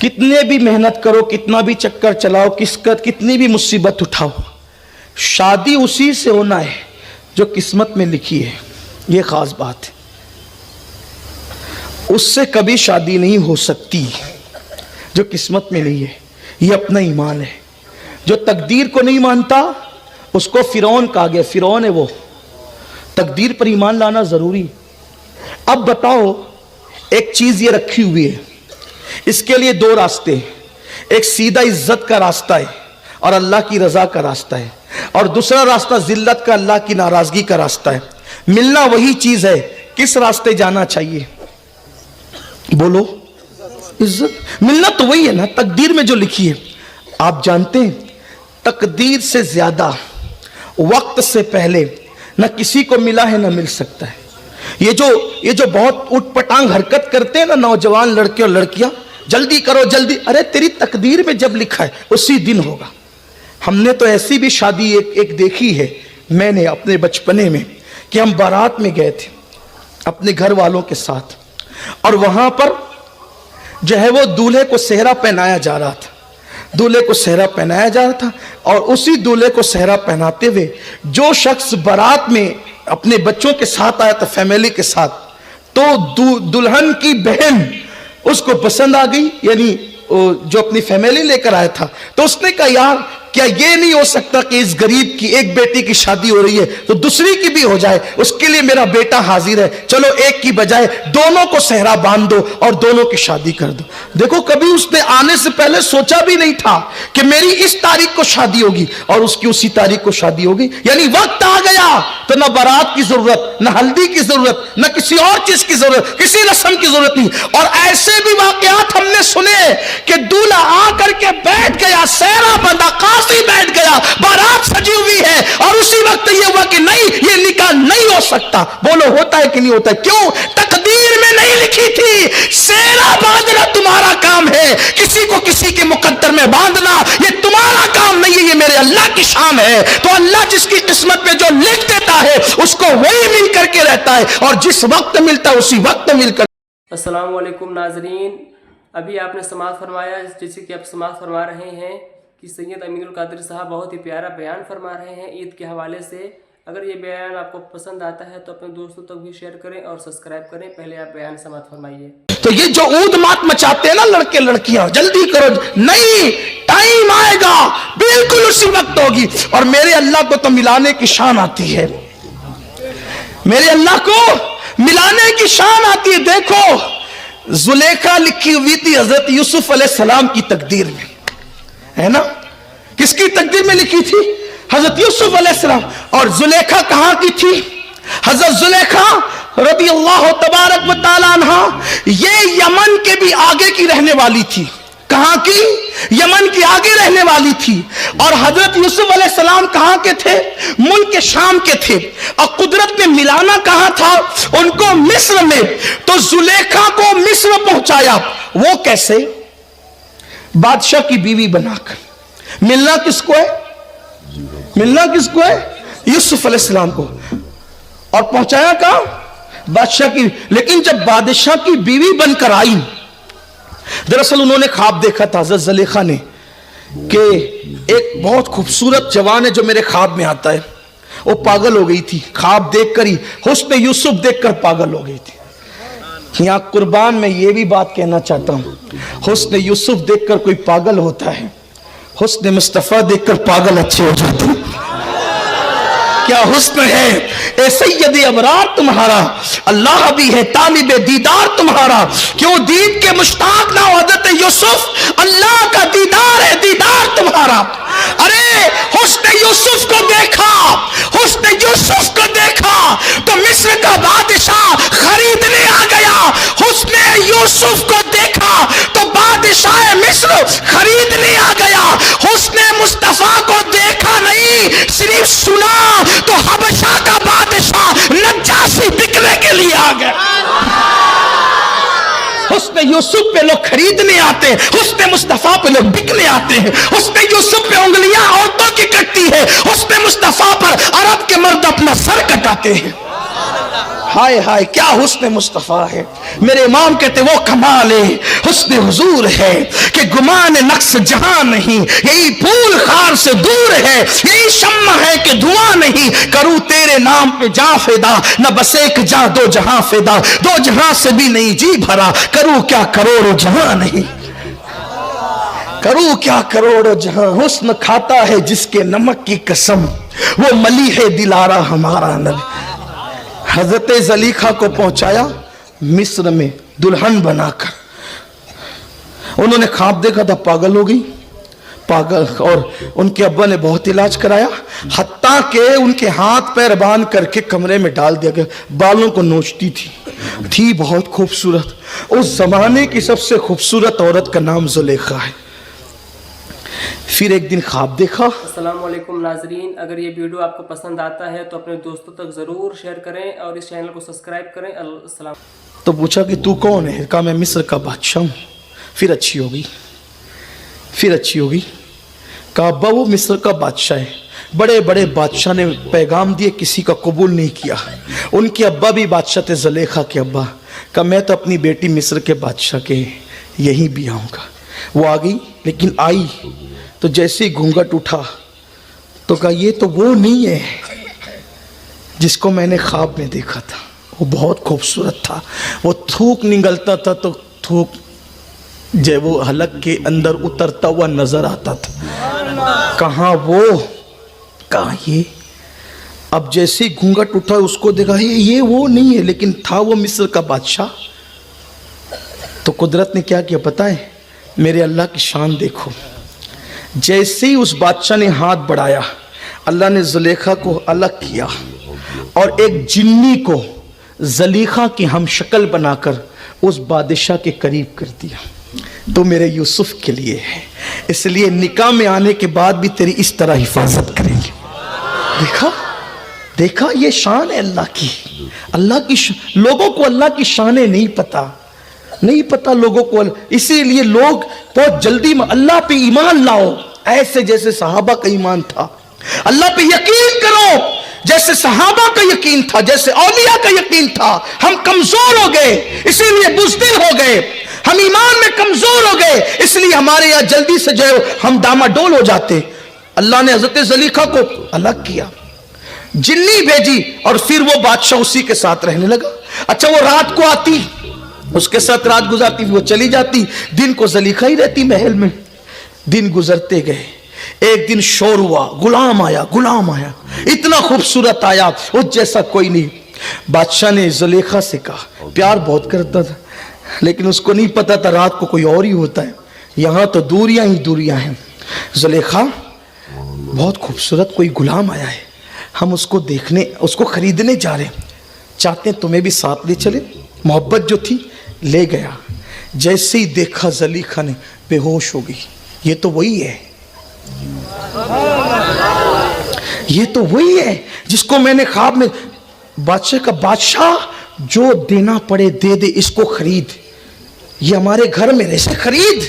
कितने भी मेहनत करो, कितना भी चक्कर चलाओ, कितनी भी मुसीबत उठाओ, शादी उसी से होना है जो किस्मत में लिखी है। ये खास बात है, उससे कभी शादी नहीं हो सकती जो किस्मत में नहीं है। ये अपना ईमान है। जो तकदीर को नहीं मानता उसको फिरौन कहा गया। फिरौन है वो। तकदीर पर ईमान लाना जरूरी। अब बताओ, एक चीज ये रखी हुई है, इसके लिए दो रास्ते हैं। एक सीधा इज्जत का रास्ता है और अल्लाह की रजा का रास्ता है, और दूसरा रास्ता जिल्लत का, अल्लाह की नाराजगी का रास्ता है। मिलना वही चीज है। किस रास्ते जाना चाहिए बोलो? इज्जत। मिलना तो वही है ना, तकदीर में जो लिखी है। आप जानते हैं, तकदीर से ज्यादा वक्त से पहले न किसी को मिला है न मिल सकता है। ये जो बहुत उटपटांग हरकत करते हैं ना नौजवान लड़के और लड़कियां, जल्दी करो जल्दी। अरे तेरी तकदीर में जब लिखा है उसी दिन होगा। हमने तो ऐसी भी शादी एक देखी है मैंने अपने बचपने में, कि हम बारात में गए थे अपने घर वालों के साथ, और वहां पर जो है वो दूल्हे को सेहरा पहनाया जा रहा था। दूल्हे को सेहरा पहनाया जा रहा था, और उसी दूल्हे को सेहरा पहनाते हुए जो शख्स बारात में अपने बच्चों के साथ आया था, फैमिली के साथ, तो दुल्हन की बहन उसको पसंद आ गई, यानी जो अपनी फैमिली लेकर आया था। तो उसने कहा, यार क्या ये नहीं हो सकता कि इस गरीब की एक बेटी की शादी हो रही है तो दूसरी की भी हो जाए? उसके लिए मेरा बेटा हाजिर है, चलो एक की बजाय दोनों को सेहरा बांध दो और दोनों की शादी कर दो। देखो, कभी उसने आने से पहले सोचा भी नहीं था कि मेरी इस तारीख को शादी होगी और उसकी उसी तारीख को शादी होगी। यानी वक्त आ गया तो न बारात की जरूरत, न हल्दी की जरूरत, न किसी और चीज की जरूरत, किसी रस्म की जरूरत नहीं। और ऐसे भी वाकयात हमने सुने कि दूल्हा आकर के बैठ गया, सेहरा बंधा, बैठ गया, बारात सजी हुई है, और उसी वक्त ये हुआ कि नहीं, ये निकाह नहीं हो सकता। बोलो, होता है कि नहीं होता है? क्यों? तकदीर में नहीं लिखी थी। सेहरा बांधना तुम्हारा काम है, किसी को किसी के मुकद्दर में बांधना ये तुम्हारा काम नहीं है, ये मेरे अल्लाह की शान है। तो अल्लाह जिसकी किस्मत में जो लिख देता है उसको वही मिल करके रहता है, और जिस वक्त मिलता है उसी वक्त मिलकर। अस्सलाम वालेकुम नाजरीन, अभी आपने समाअत फरमाया, जैसे कि आप समाअत फरमा रहे हैं कि सैयद अमीनुल कादरी साहब बहुत ही प्यारा बयान फरमा रहे हैं ईद के हवाले से। अगर ये बयान आपको पसंद आता है तो अपने दोस्तों तक भी शेयर करें और सब्सक्राइब करें। पहले आप बयान समाअत फरमाइए। तो ये जो ऊद मात मचाते हैं ना लड़के लड़कियां, जल्दी करो, नहीं, टाइम आएगा, बिल्कुल उसी वक्त होगी। और मेरे अल्लाह को तो मिलाने की शान आती है, मेरे अल्लाह को मिलाने की शान आती है। देखो, जुलेखा लिखी हुई थी हजरत यूसुफ अलैहिस्सलाम की तकदीर में, है ना? किसकी तकदीर में लिखी थी? हजरत यूसुफ अलैहिस्सलाम। और जुलेखा कहां की थी? हजरत जुलेखा रदी अल्लाह तबारक व तआला अन्हा, ये यमन के भी आगे की रहने वाली थी। कहां की? यमन की आगे रहने वाली थी। और हजरत यूसुफ अलैहिस्सलाम कहां के थे? मुल्क शाम के थे। और कुदरत ने मिलाना कहां था उनको? मिस्र में। तो जुलेखा को मिस्र पहुंचाया। वो कैसे? बादशाह की बीवी बनाकर। मिलना किसको है? मिलना किसको है? यूसुफ अलैहिस्सलाम को। और पहुंचाया कहां? बादशाह की। लेकिन जब बादशाह की बीवी बनकर आई, दरअसल उन्होंने ख्वाब देखा था हज़रत ज़ुलेखा ने कि एक बहुत खूबसूरत जवान है जो मेरे ख्वाब में आता है। वो पागल हो गई थी ख्वाब देखकर ही, हुस्न यूसुफ देखकर पागल हो गई थी। यहां कुर्बान मैं ये भी बात कहना चाहता हूं, हुस्न यूसुफ देखकर कोई पागल होता है, हुस्न मुस्तफा देखकर पागल अच्छे हो जाते हैं। क्या हुस्न है ए सैयद अबरार तुम्हारा, अल्लाह भी है तालिबे दीदार तुम्हारा। क्यों दीद के मुश्ताक ना हो हज़रत यूसुफ, अल्लाह का दीदार है दीदार तुम्हारा। अरे हुस्न यूसुफ को देखा, हुस्न यूसुफ को देखा तो मिस्र का बादशाह खरीदने आ गया। हुस्न यूसुफ को देखा तो बादशाह मिस्र खरीदने आ गया। हुस्न मुस्तफा को देखा नहीं, सिर्फ सुना तो हबशा का बादशाह नज्जाशी बिकने के लिए आ गया। हुस्न यूसुफ पे लोग खरीदने आते हैं, हुस्न मुस्तफा पे लोग बिकने आते हैं। हुस्न यूसुफ पे उंगलियां औरतों की कटती है, हुस्न मुस्तफा पर अरब के मर्द अपना सर कटाते हैं। ہائے ہائے کیا حسن مصطفیٰ ہے. میرے امام کہتے وہ کمال حسن حضور ہے کہ گمان نقص جہاں نہیں, یہی پھول خار سے دور ہے, یہی شمع ہے کہ دھواں نہیں, کروں تیرے نام پہ جاں فدا, نہ بس ایک جاں دو جہاں فدا, دو جہاں سے بھی نہیں جی بھرا, کروں کیا کروڑوں جہاں نہیں, کروں کیا کروڑوں جہاں. حسن کھاتا ہے جس کے نمک کی قسم, وہ ملیح دلارا ہمارا نبی. حضرت زلیخا کو پہنچایا مصر میں دلہن بنا کر. انہوں نے خواب دیکھا تھا, پاگل ہو گئی, پاگل, اور ان کے ابا نے بہت علاج کرایا, حتیٰ کہ ان کے ہاتھ پیر باندھ کر کے کمرے میں ڈال دیا گیا. بالوں کو نوچتی تھی بہت خوبصورت. اس زمانے کی سب سے خوبصورت عورت کا نام زلیخا ہے. پھر ایک دن خواب دیکھا. السلام علیکم ناظرین, اگر یہ ویڈیو آپ کو پسند آتا ہے تو اپنے دوستوں تک ضرور شیئر کریں اور اس چینل کو سبسکرائب کریں. السلام. تو پوچھا کہ تو کون ہے؟ کہا میں مصر کا بادشاہ ہوں. پھر اچھی ہوگی, پھر اچھی ہوگی. کہا ابا وہ مصر کا بادشاہ ہے, بڑے بڑے بادشاہ نے پیغام دیے, کسی کا قبول نہیں کیا. ان کے ابا بھی بادشاہ تھے, زلیخا کے ابا. کہا میں تو اپنی بیٹی مصر کے بادشاہ کے یہیں بھی آؤں گا. وہ آ گئی, لیکن آئی تو جیسے ہی گھونگھٹ اٹھا تو کہا یہ تو وہ نہیں ہے جس کو میں نے خواب میں دیکھا تھا. وہ بہت خوبصورت تھا, وہ تھوک نگلتا تھا تو تھوک جب وہ حلق کے اندر اترتا ہوا نظر آتا تھا. کہاں وہ, کہاں یہ. اب جیسے ہی گھونگھٹ اٹھا اس کو دیکھا یہ وہ نہیں ہے, لیکن تھا وہ مصر کا بادشاہ. تو قدرت نے کیا کیا پتہ ہے؟ میرے اللہ کی شان دیکھو. جیسے ہی اس بادشاہ نے ہاتھ بڑھایا, اللہ نے زلیخا کو الگ کیا اور ایک جنی کو زلیخا کی ہم شکل بنا کر اس بادشاہ کے قریب کر دیا. تو میرے یوسف کے لیے ہے, اس لیے نکاح میں آنے کے بعد بھی تیری اس طرح حفاظت کریں گے. دیکھا دیکھا, یہ شان ہے اللہ کی. اللہ کی لوگوں کو اللہ کی شانیں نہیں پتا, نہیں پتا لوگوں کو. اسی لیے لوگ بہت جلدی میں اللہ پہ ایمان لاؤ, ایسے جیسے صحابہ کا ایمان تھا. اللہ پہ یقین کرو جیسے صحابہ کا یقین تھا, جیسے اولیاء کا یقین تھا. ہم کمزور ہو گئے اسی لیے بزدل ہو گئے, ہم ایمان میں کمزور ہو گئے اس لیے ہمارے یہاں جلدی سے جو ہم ڈاما ڈول ہو جاتے. اللہ نے حضرت زلیخا کو الگ کیا, جنی بھیجی, اور پھر وہ بادشاہ اسی کے ساتھ رہنے لگا. اچھا وہ رات کو آتی, اس کے ساتھ رات گزارتی, وہ چلی جاتی, دن کو زلیخا ہی رہتی محل میں. دن گزرتے گئے, ایک دن شور ہوا, غلام آیا, غلام آیا, اتنا خوبصورت آیا, اس جیسا کوئی نہیں. بادشاہ نے زلیخا سے کہا, پیار بہت کرتا تھا لیکن اس کو نہیں پتا تھا رات کو کوئی اور ہی ہوتا ہے, یہاں تو دوریاں ہی دوریاں ہیں. زلیخا بہت خوبصورت کوئی غلام آیا ہے, ہم اس کو دیکھنے, اس کو خریدنے جا رہے ہیں, چاہتے ہیں تمہیں بھی ساتھ لے چلے. محبت جو تھی لے گیا. جیسے ہی دیکھا زلیخا نے بے ہوش ہو گئی. یہ تو وہی ہے, یہ تو وہی ہے جس کو میں نے خواب میں. بادشاہ کا بادشاہ جو دینا پڑے دے دے, اس کو خرید, یہ ہمارے گھر میں رہے, خرید.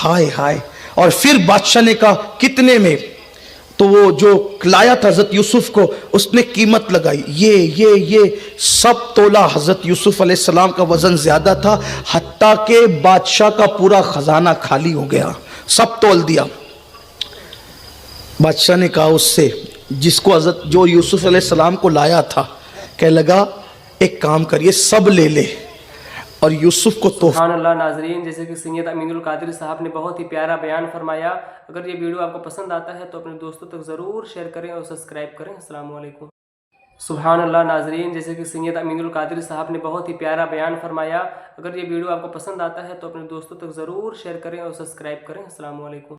ہائے ہائے. اور پھر بادشاہ نے کہا کتنے میں؟ تو وہ جو لایا تھا حضرت یوسف کو, اس نے قیمت لگائی. یہ سب تولہ حضرت یوسف علیہ السلام کا وزن زیادہ تھا, حتیٰ کہ بادشاہ کا پورا خزانہ خالی ہو گیا, سب تول دیا. بادشاہ نے کہا اس سے جس کو حضرت جو یوسف علیہ السلام کو لایا تھا, کہنے لگا ایک کام کریے سب لے لے, اور یوسف کو تحفہ. سبحان اللہ. ناظرین, جیسے کہ سید امین القادری صاحب نے بہت ہی پیارا بیان فرمایا. اگر یہ ویڈیو آپ کو پسند آتا ہے تو اپنے دوستوں تک ضرور شیئر کریں اور سبسکرائب کریں. السلام علیکم. سبحان اللہ. ناظرین, جیسے کہ سید امین القادری صاحب نے بہت ہی پیارا بیان فرمایا. اگر یہ ویڈیو آپ کو پسند آتا ہے تو اپنے دوستوں تک ضرور شیئر کریں اور سبسکرائب کریں. السلام علیکم.